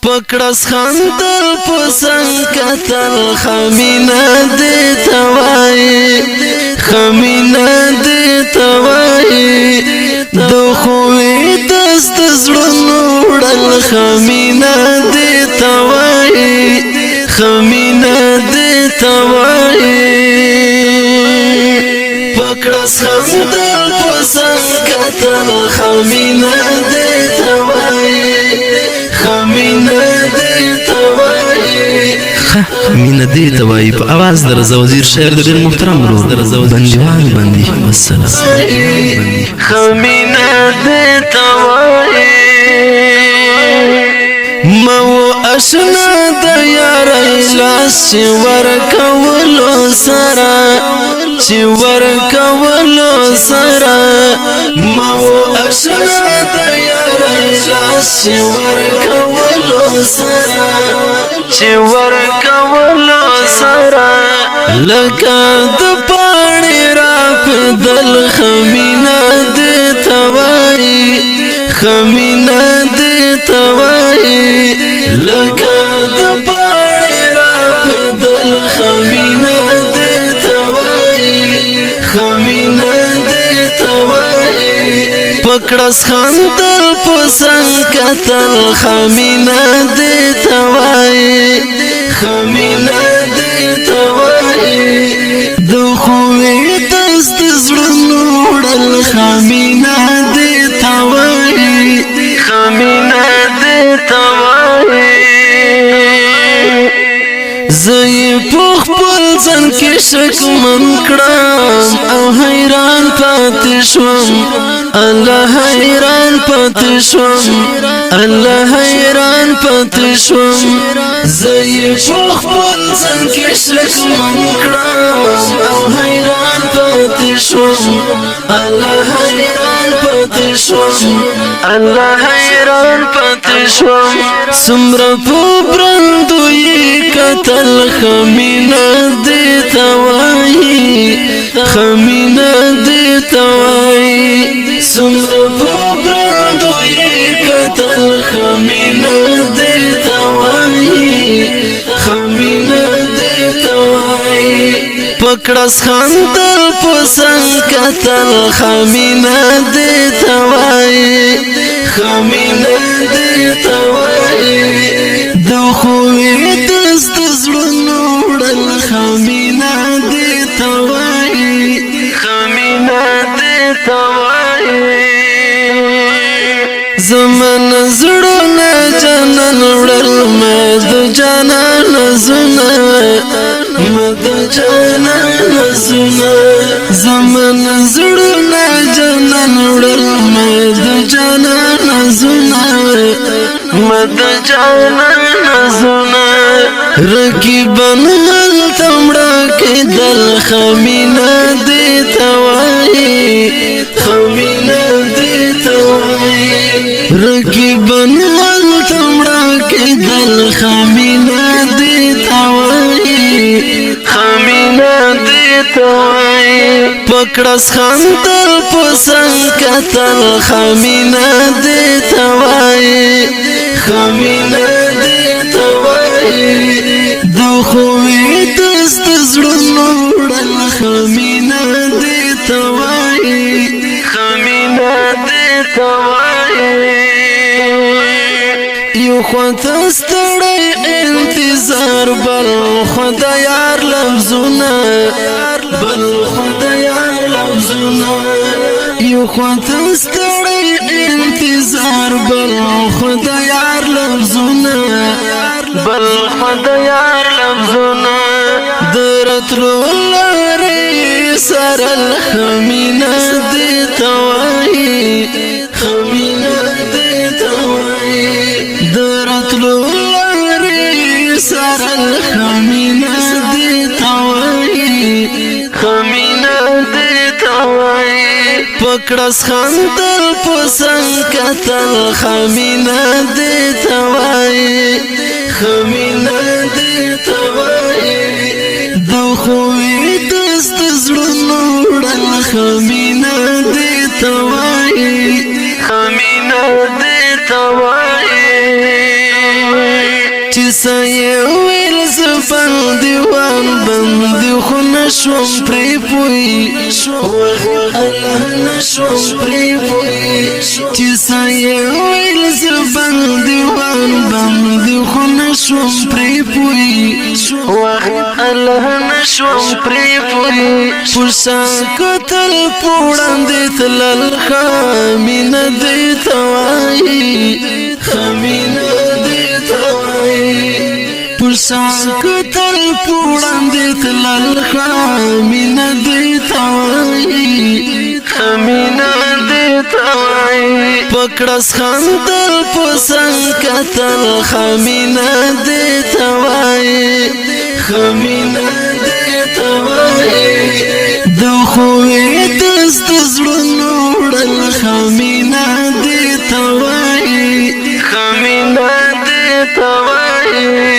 پکړس خندل پسنګ کتل خمینه دې توای خمینه دې توای د خوې دست زړونو وړل خمینه دې توای خمینه دې توای پکړس خندل پسنګ کتل خمینه دې توای خمینه دې توای خمینه دې توای په आवाज در وزیر شعر د ډېر محترم ورور بندیوان بندي والسلام خمینه دې توای مو اشنا د یار لاس چې ورکولو سره چې ورکولو سره مو اشنا د یار لاس چې ورکولو سره چې ورکولو سره لکه د پاڼې را پدل خمینه دې توای خمینه دې توای لکه د پاڼې را پدل خمینه دې توای خمینه دې توای پکړس خندل پسنګ کتل خمینه دې توای خمینه دې توای د خوې دست زړونو وړل خمینه دې توای خمینه دې توای زه په خپل ځان کې شک من کړم او حیران پاتې شوم الله حیران پاتې شوم الله حیران پاتې شوم زه په خپل ځان کې شک من کړم او حیران پاتې شوم الله حیران پاتې شوم الله حیران پاتې شوم څومره په برندو یې کتل خمینه دې توای خمینه دې توای څومره په برندو یې کتل خمینه دې توای خمینه دې توای پکړس خندل پسنګ کتل خمینه دې توای خمینه دې توای د خوې دست زړونو وړل خمینه دې توای خمینه دې توای زمن زړونه جنن وړل مې د جانان زونه مد جانان زونه زمن زړونه جنن وړل مې د جانان زونه مد جانان زونه رقیبن هل تمړه کې دل خمینه دې توای خمینه دې توای رقیبن هل تمړه کې دل خمینه دې توای خمینه دې توای پکړس خندل پسنګ کتل خمینه دې توای خمینه دې توای د خوې دست زړونو وړل خمینه دې توای خمینه دې توای یو خواته ستړی انتظار بل خدای یار لفظونه بل خدای یار لفظونه یو خواته ستړی انتظار بل خدای یار لفظونه بل خدای یار لفظونه درتلو لارې سره خمینه دې توای خمینه دې توای درتلو لارې سره خمینه دې توای خمینه دې توای پکړس خندل پسنګ کتل خمینه دې توای خمینه دې توای د خوې دست زړونو وړل خمینه دې توای خمینا دې توای چې سایویل زبان دیوان بندي خو نشوم پرې پوي الله نشوم پرې پوي چې سایویل زبان دیوان بندي خو نشوم پرې پوي الله نشوم پرې پوي پوسا کتل پوړاندې تلل خمینا دې توای خمینا دې توای پوسا کتل پوړاندې تلل خمینا دې توای خمینا دې توای پکړس خندل پسنګ کتل خمینا دې توای خمینا دې توای د خوې دست زړونو وړل خمینا دې توای خمینا دې توای